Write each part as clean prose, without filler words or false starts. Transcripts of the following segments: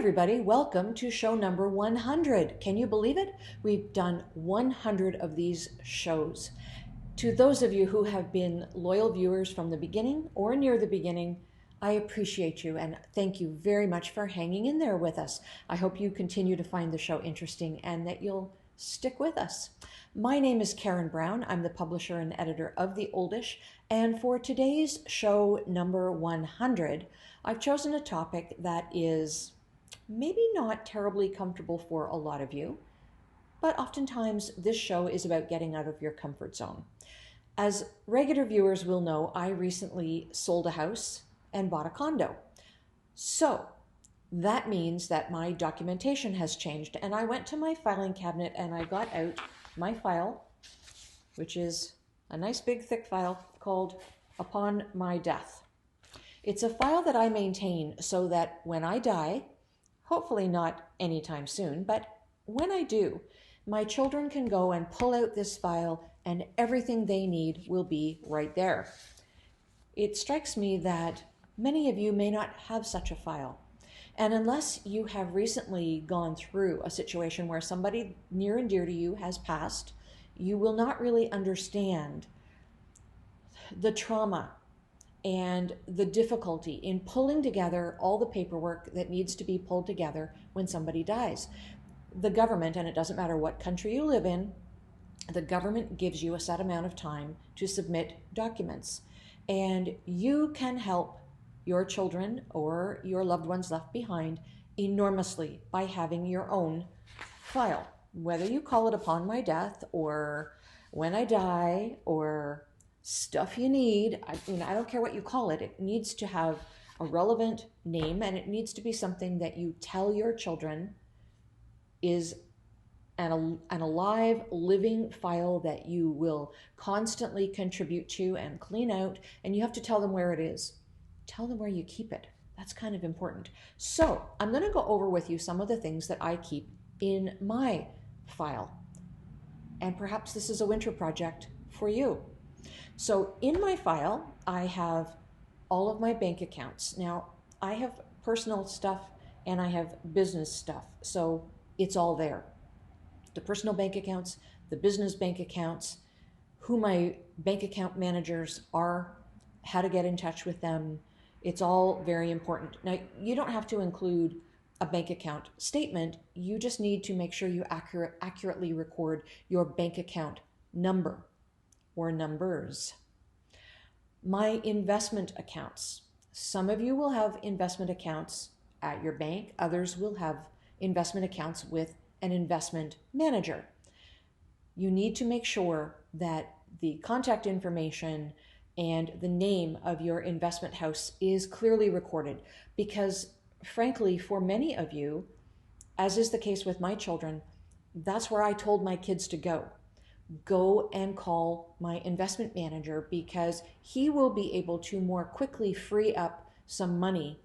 everybody, welcome to show number 100. Can you believe it? We've done 100 of these shows. To those of you who have been loyal viewers from the beginning or near the beginning, I appreciate you and thank you very much for hanging in there with us. I hope you continue to find the show interesting and that you'll stick with us. My name is Karen Brown. I'm the publisher and editor of the Oldish, and for today's show number 100, I've chosen a topic that is maybe not terribly comfortable for a lot of you, but oftentimes this show is about getting out of your comfort zone. As regular viewers will know, I recently sold a house and bought a condo. So that means that my documentation has changed, and I went to my filing cabinet and I got out my file, which is a nice big thick file called Upon My Death. It's a file that I maintain so that when I die, hopefully not anytime soon, but when I do, my children can go and pull out this file and everything they need will be right there. It strikes me that many of you may not have such a file. And unless you have recently gone through a situation where somebody near and dear to you has passed, you will not really understand the trauma and the difficulty in pulling together all the paperwork that needs to be pulled together when somebody dies. The government, and it doesn't matter what country you live in, the government gives you a set amount of time to submit documents. And you can help your children or your loved ones left behind enormously by having your own file. Whether you call it Upon My Death or When I Die or Stuff You Need, I don't care what you call it. It needs to have a relevant name, and it needs to be something that you tell your children is an alive, living file that you will constantly contribute to and clean out, and you have to tell them where it is. Tell them where you keep it. That's kind of important. So I'm going to go over with you some of the things that I keep in my file. And perhaps this is a winter project for you. So in my file, I have all of my bank accounts. Now, I have personal stuff and I have business stuff. So it's all there. The personal bank accounts, the business bank accounts, who my bank account managers are, how to get in touch with them. It's all very important. Now, you don't have to include a bank account statement. You just need to make sure you accurately record your bank account number or numbers. My investment accounts. Some of you will have investment accounts at your bank. Others will have investment accounts with an investment manager. You need to make sure that the contact information and the name of your investment house is clearly recorded, because frankly, for many of you, as is the case with my children, that's where I told my kids to go. Go and call my investment manager, because he will be able to more quickly free up some money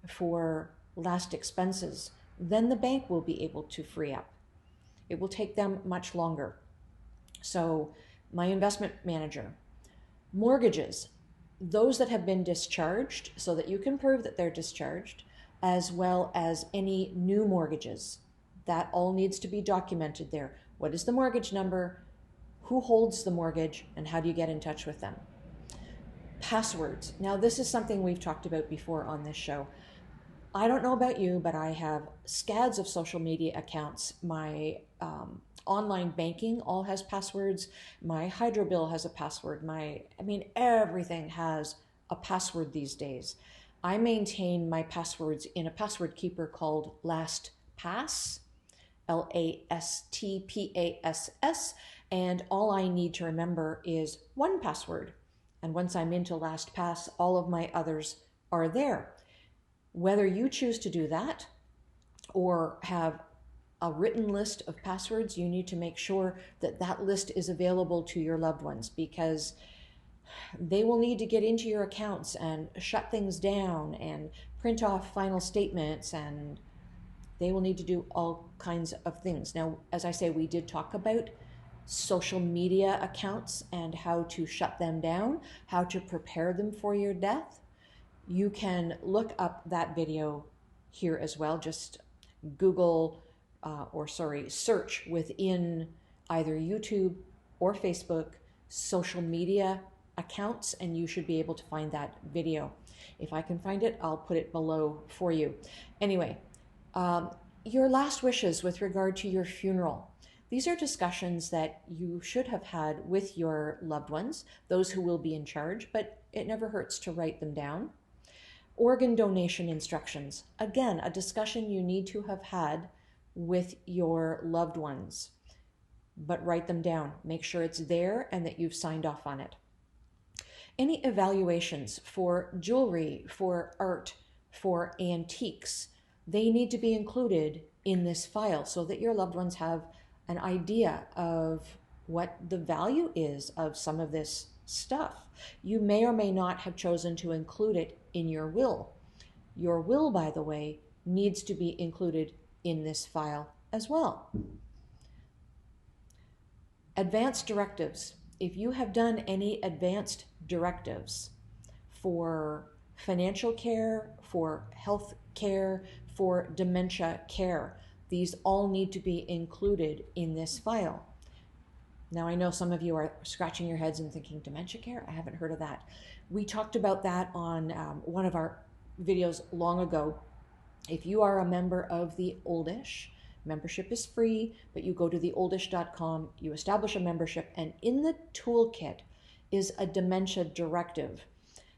for last expenses than the bank will be able to free up. It will take them much longer. So my investment manager. Mortgages, those that have been discharged, so that you can prove that they're discharged, as well as any new mortgages. That all needs to be documented there. What is the mortgage number? Who holds the mortgage? And how do you get in touch with them? Passwords. Now, this is something we've talked about before on this show. I don't know about you, but I have scads of social media accounts. My online banking all has passwords. My hydro bill has a password. Everything has a password these days. I maintain my passwords in a password keeper called LastPass, LastPass, and all I need to remember is one password. And once I'm into LastPass, all of my others are there. Whether you choose to do that or have a written list of passwords, you need to make sure that that list is available to your loved ones, because they will need to get into your accounts and shut things down and print off final statements, and they will need to do all kinds of things. Now, as I say, we did talk about social media accounts and how to shut them down, how to prepare them for your death. You can look up that video here as well. Just Google search within either YouTube or Facebook social media accounts, and you should be able to find that video. If I can find it, I'll put it below for you. Anyway, your last wishes with regard to your funeral. These are discussions that you should have had with your loved ones, those who will be in charge, but it never hurts to write them down. Organ donation instructions. Again, a discussion you need to have had with your loved ones, but write them down. Make sure it's there and that you've signed off on it. Any evaluations for jewelry, for art, for antiques, they need to be included in this file so that your loved ones have an idea of what the value is of some of this stuff. You may or may not have chosen to include it in your will. Your will, by the way, needs to be included in this file as well. Advanced directives. If you have done any advanced directives for financial care, for health care, for dementia care, these all need to be included in this file. Now, I know some of you are scratching your heads and thinking, dementia care? I haven't heard of that. We talked about that on one of our videos long ago. If you are a member of the Oldish, membership is free, but you go to theoldish.com, you establish a membership, and in the toolkit is a dementia directive.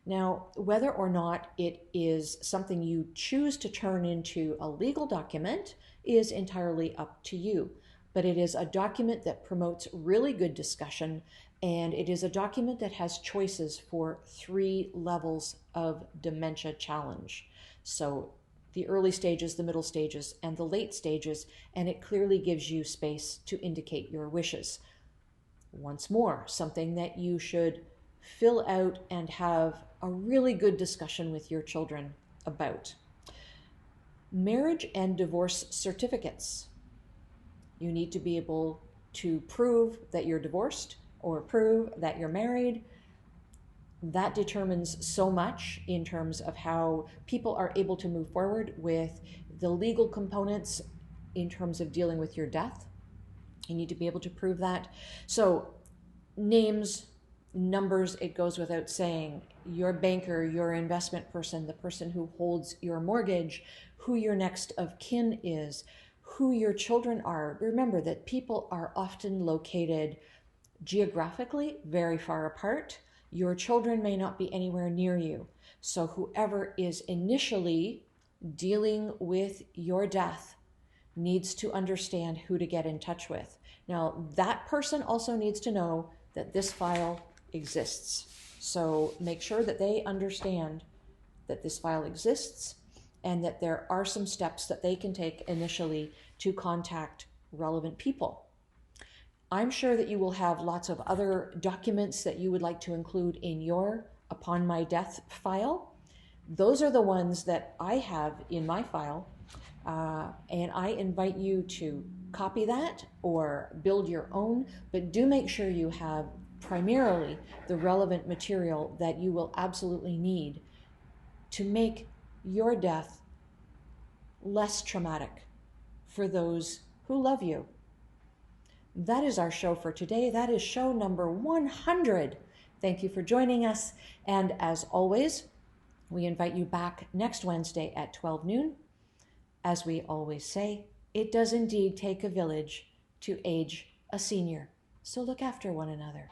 Now, whether or not it is something you choose to turn into a legal document is entirely up to you. But it is a document that promotes really good discussion, and it is a document that has choices for 3 levels of dementia challenge. So the early stages, the middle stages, and the late stages, and it clearly gives you space to indicate your wishes. Once more, something that you should fill out and have a really good discussion with your children about. Marriage and divorce certificates. You need to be able to prove that you're divorced or prove that you're married. That determines so much in terms of how people are able to move forward with the legal components in terms of dealing with your death. You need to be able to prove that. So names, numbers, it goes without saying, your banker, your investment person, the person who holds your mortgage, who your next of kin is, who your children are. Remember that people are often located geographically very far apart. Your children may not be anywhere near you. So whoever is initially dealing with your death needs to understand who to get in touch with. Now, that person also needs to know that this file exists. So make sure that they understand that this file exists and that there are some steps that they can take initially to contact relevant people. I'm sure that you will have lots of other documents that you would like to include in your Upon My Death file. Those are the ones that I have in my file, and I invite you to copy that or build your own, but do make sure you have primarily the relevant material that you will absolutely need to make your death less traumatic for those who love you. That is our show for today. That is show number 100. Thank you for joining us. And as always, we invite you back next Wednesday at 12 noon. As we always say, it does indeed take a village to age a senior. So look after one another.